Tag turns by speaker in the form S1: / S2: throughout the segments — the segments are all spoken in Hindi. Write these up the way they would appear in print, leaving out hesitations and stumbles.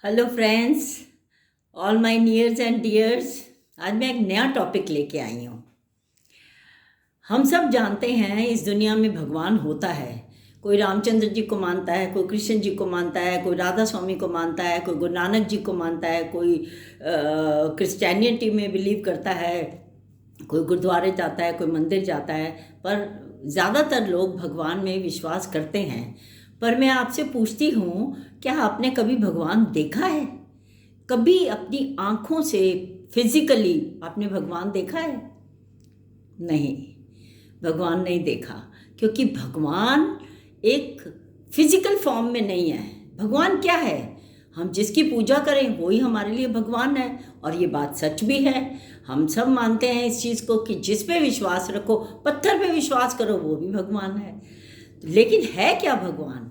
S1: Hello friends, all my nears and dears. आज मैं एक नया टॉपिक लेके आई हूँ। हम सब जानते हैं इस दुनिया में भगवान होता है। कोई रामचंद्र जी को मानता है, कोई कृष्ण जी को मानता है, कोई राधा स्वामी को मानता है, कोई गुरु नानक जी को मानता है, कोई क्रिश्चियनिटी में बिलीव करता है, कोई गुरुद्वारे जाता है, कोई मंदिर जाता है। पर ज़्यादातर लोग भगवान में विश्वास करते हैं। पर मैं आपसे पूछती हूँ, क्या आपने कभी भगवान देखा है? कभी अपनी आँखों से फिजिकली आपने भगवान देखा है? नहीं, भगवान नहीं देखा, क्योंकि भगवान एक फिजिकल फॉर्म में नहीं है। भगवान क्या है? हम जिसकी पूजा करें वही हमारे लिए भगवान है। और ये बात सच भी है। हम सब मानते हैं इस चीज़ को कि जिस पे विश्वास रखो, पत्थर पे विश्वास करो, वो भी भगवान है। लेकिन है क्या भगवान?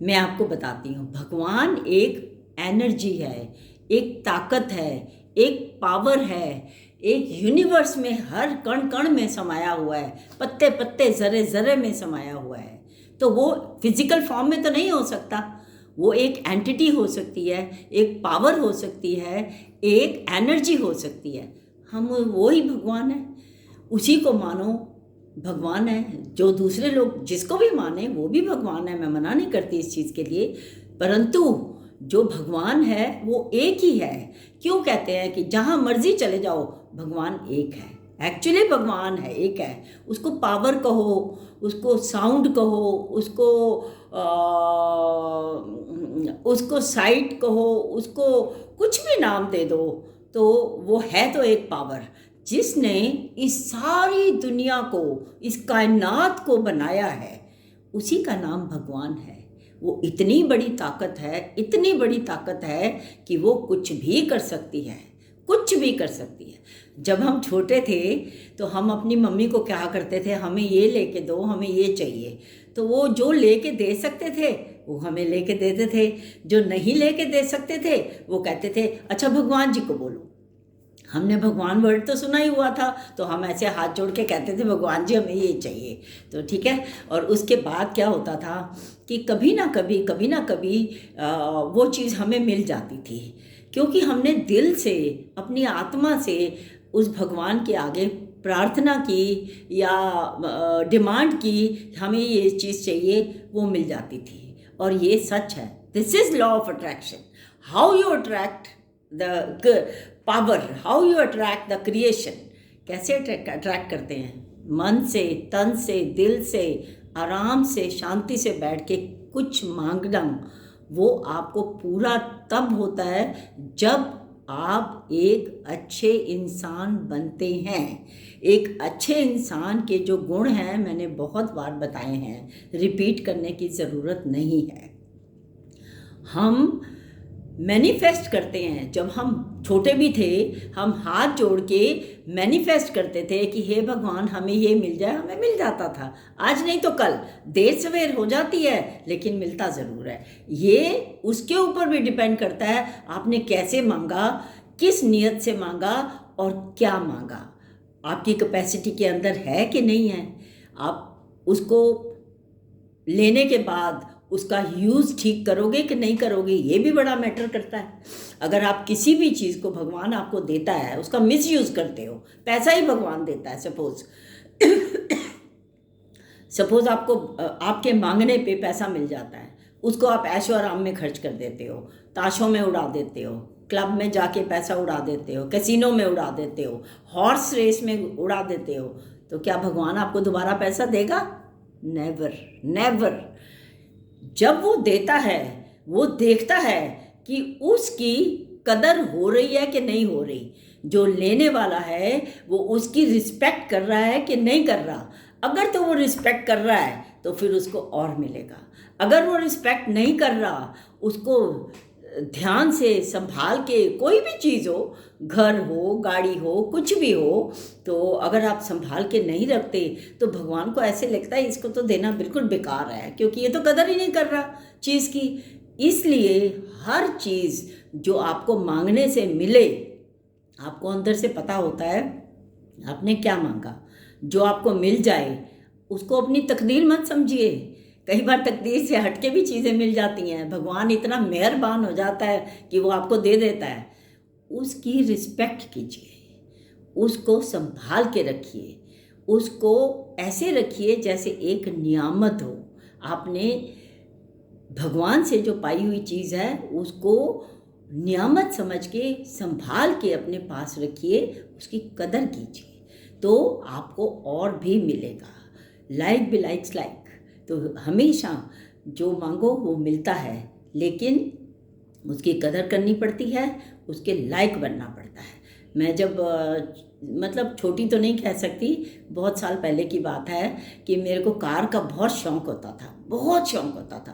S1: मैं आपको बताती हूँ। भगवान एक एनर्जी है, एक ताकत है, एक पावर है, एक यूनिवर्स में हर कण कण में समाया हुआ है, पत्ते पत्ते जरे जरे में समाया हुआ है। तो वो फिजिकल फॉर्म में तो नहीं हो सकता। वो एक एंटिटी हो सकती है, एक पावर हो सकती है, एक एनर्जी हो सकती है। हम वो ही भगवान है, उसी को मानो, भगवान है। जो दूसरे लोग जिसको भी माने वो भी भगवान है, मैं मना नहीं करती इस चीज़ के लिए। परंतु जो भगवान है वो एक ही है। क्यों कहते हैं कि जहाँ मर्जी चले जाओ भगवान एक है? एक्चुअली भगवान है, एक है। उसको पावर कहो, उसको साउंड कहो, उसको साइट कहो, उसको कुछ भी नाम दे दो, तो वो है तो एक पावर। जिसने इस सारी दुनिया को, इस कायनात को बनाया है, उसी का नाम भगवान है। वो इतनी बड़ी ताकत है, इतनी बड़ी ताकत है कि वो कुछ भी कर सकती है, कुछ भी कर सकती है। जब हम छोटे थे तो हम अपनी मम्मी को क्या करते थे, हमें ये लेके दो, हमें ये चाहिए। तो वो जो लेके दे सकते थे वो हमें लेके देते थे, जो नहीं लेके दे सकते थे वो कहते थे अच्छा भगवान जी को बोलो। हमने भगवान वर्ड तो सुना ही हुआ था, तो हम ऐसे हाथ जोड़ के कहते थे भगवान जी हमें ये चाहिए, तो ठीक है। और उसके बाद क्या होता था कि कभी ना कभी वो चीज़ हमें मिल जाती थी, क्योंकि हमने दिल से, अपनी आत्मा से उस भगवान के आगे प्रार्थना की या डिमांड की, हमें ये चीज़ चाहिए, वो मिल जाती थी। और ये सच है। This is law of attraction. How you attract the power, how you attract the creation. कैसे अट्रैक्ट करते हैं? मन से, तन से, दिल से, आराम से, शांति से बैठ के कुछ मांगना। वो आपको पूरा तब होता है जब आप एक अच्छे इंसान बनते हैं। एक अच्छे इंसान के जो गुण हैं मैंने बहुत बार बताए हैं, रिपीट करने की ज़रूरत नहीं है। हम मैनिफेस्ट करते हैं। जब हम छोटे भी थे, हम हाथ जोड़ के मैनिफेस्ट करते थे कि हे भगवान हमें ये मिल जाए, हमें मिल जाता था। आज नहीं तो कल, देर सवेर हो जाती है, लेकिन मिलता ज़रूर है। ये उसके ऊपर भी डिपेंड करता है आपने कैसे मांगा, किस नीयत से मांगा और क्या मांगा। आपकी कैपेसिटी के अंदर है कि नहीं है। आप उसको लेने के बाद उसका यूज़ ठीक करोगे कि नहीं करोगे, ये भी बड़ा मैटर करता है। अगर आप किसी भी चीज़ को भगवान आपको देता है, उसका मिसयूज़ करते हो, पैसा ही भगवान देता है, सपोज आपको आपके मांगने पे पैसा मिल जाता है, उसको आप ऐशो आराम में खर्च कर देते हो, ताशों में उड़ा देते हो, क्लब में जाके पैसा उड़ा देते हो, कैसीनो में उड़ा देते हो, हॉर्स रेस में उड़ा देते हो, तो क्या भगवान आपको दोबारा पैसा देगा? Never, never. जब वो देता है, वो देखता है कि उसकी कदर हो रही है कि नहीं हो रही। जो लेने वाला है वो उसकी रिस्पेक्ट कर रहा है कि नहीं कर रहा। अगर तो वो रिस्पेक्ट कर रहा है तो फिर उसको और मिलेगा। अगर वो रिस्पेक्ट नहीं कर रहा, उसको ध्यान से संभाल के, कोई भी चीज़ हो, घर हो, गाड़ी हो, कुछ भी हो, तो अगर आप संभाल के नहीं रखते तो भगवान को ऐसे लगता है इसको तो देना बिल्कुल बेकार है, क्योंकि ये तो कदर ही नहीं कर रहा चीज़ की। इसलिए हर चीज़ जो आपको मांगने से मिले, आपको अंदर से पता होता है आपने क्या मांगा। जो आपको मिल जाए उसको अपनी तकदीर मत समझिए कई बार तकदीर से हटके भी चीज़ें मिल जाती हैं, भगवान इतना मेहरबान हो जाता है कि वो आपको दे देता है। उसकी रिस्पेक्ट कीजिए, उसको संभाल के रखिए, उसको ऐसे रखिए जैसे एक नियामत हो। आपने भगवान से जो पाई हुई चीज़ है उसको नियामत समझ के संभाल के अपने पास रखिए, उसकी कदर कीजिए, तो आपको और भी मिलेगा। लाइक बी लाइक्स लाइक, तो हमेशा जो मांगो वो मिलता है, लेकिन उसकी कदर करनी पड़ती है, उसके लायक बनना पड़ता है। मैं जब मतलब छोटी तो नहीं कह सकती, बहुत साल पहले की बात है कि मेरे को कार का बहुत शौक़ होता था, बहुत शौक़ होता था।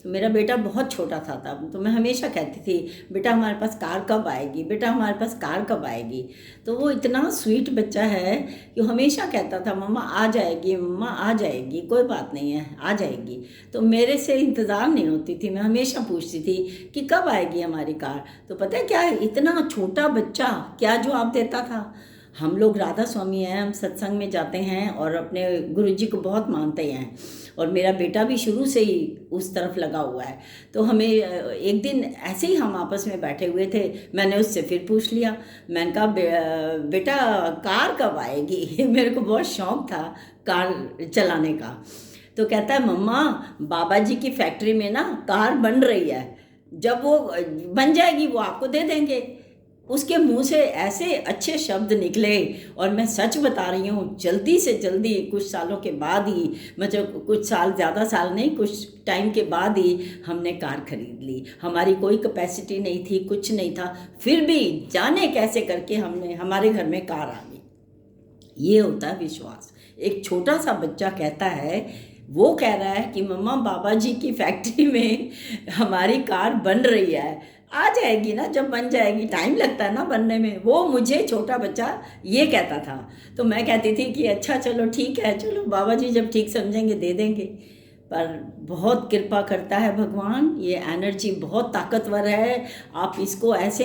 S1: तो मेरा बेटा बहुत छोटा था तब, तो मैं हमेशा कहती थी बेटा हमारे पास कार कब आएगी, बेटा हमारे पास कार कब आएगी। तो वो इतना स्वीट बच्चा है कि हमेशा कहता था मम्मा आ जाएगी, मम्मा आ जाएगी, कोई बात नहीं है आ जाएगी। तो मेरे से इंतज़ार नहीं होती थी, मैं हमेशा पूछती थी कि कब आएगी हमारी कार। तो पता है क्या, इतना छोटा बच्चा क्या जवाब देता था। हम लोग राधा स्वामी हैं, हम सत्संग में जाते हैं और अपने गुरुजी को बहुत मानते हैं, और मेरा बेटा भी शुरू से ही उस तरफ लगा हुआ है। तो हमें एक दिन ऐसे ही हम आपस में बैठे हुए थे, मैंने उससे फिर पूछ लिया, मैंने कहा बेटा कार कब आएगी मेरे को बहुत शौक़ था कार चलाने का। तो कहता है मम्मा बाबा जी की फैक्ट्री में ना कार बन रही है, जब वो बन जाएगी वो आपको दे देंगे। उसके मुंह से ऐसे अच्छे शब्द निकले, और मैं सच बता रही हूँ, जल्दी से जल्दी कुछ सालों के बाद ही, मतलब कुछ साल, ज़्यादा साल नहीं, कुछ टाइम के बाद ही हमने कार खरीद ली। हमारी कोई कैपेसिटी नहीं थी, कुछ नहीं था, फिर भी जाने कैसे करके हमारे घर में कार आ गई। ये होता है विश्वास। एक छोटा सा बच्चा कहता है, वो कह रहा है कि मम्मा बाबा जी की फैक्ट्री में हमारी कार बन रही है, आ जाएगी ना, जब बन जाएगी, टाइम लगता है ना बनने में। वो मुझे छोटा बच्चा ये कहता था। तो मैं कहती थी कि अच्छा चलो ठीक है, चलो बाबा जी जब ठीक समझेंगे दे देंगे। पर बहुत कृपा करता है भगवान, ये एनर्जी बहुत ताकतवर है। आप इसको ऐसे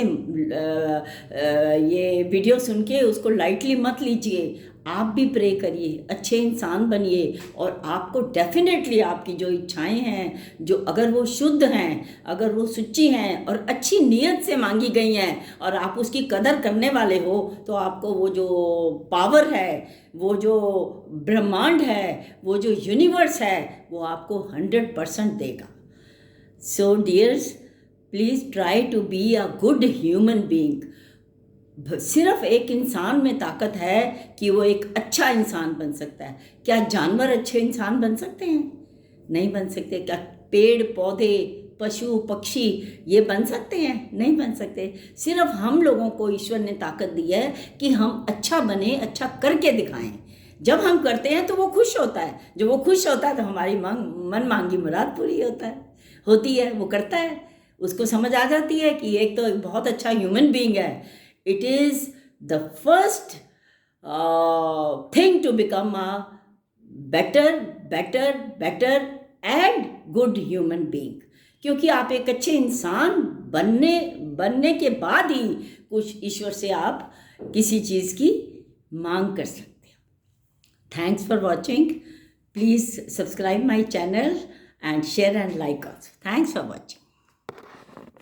S1: ये वीडियो सुन के उसको लाइटली मत लीजिए, आप भी प्रे करिए, अच्छे इंसान बनिए, और आपको डेफिनेटली आपकी जो इच्छाएं हैं, जो अगर वो शुद्ध हैं, अगर वो सच्ची हैं और अच्छी नीयत से मांगी गई हैं, और आप उसकी कदर करने वाले हो, तो आपको वो जो पावर है, वो जो ब्रह्मांड है, वो जो यूनिवर्स है, वो आपको 100% देगा। So dears, please try to be a good human being. सिर्फ एक इंसान में ताकत है कि वो एक अच्छा इंसान बन सकता है। क्या जानवर अच्छे इंसान बन सकते हैं? नहीं बन सकते। क्या पेड़ पौधे पशु पक्षी ये बन सकते हैं? नहीं बन सकते। सिर्फ हम लोगों को ईश्वर ने ताकत दी है कि हम अच्छा बने, अच्छा करके दिखाएं। जब हम करते हैं तो वो खुश होता है, जब वो खुश होता है तो हमारी मन मांगी मुराद पूरी होती है। वो करता है, उसको समझ आ जाती है कि एक तो एक बहुत अच्छा ह्यूमन बीइंग है। It is the first thing to become a better and good human being. क्योंकि आप एक अच्छे इंसान बनने के बाद ही कुछ ईश्वर से आप किसी चीज़ की मांग कर सकते हैं। Thanks for watching. Please subscribe my channel and share and like us. Thanks for watching.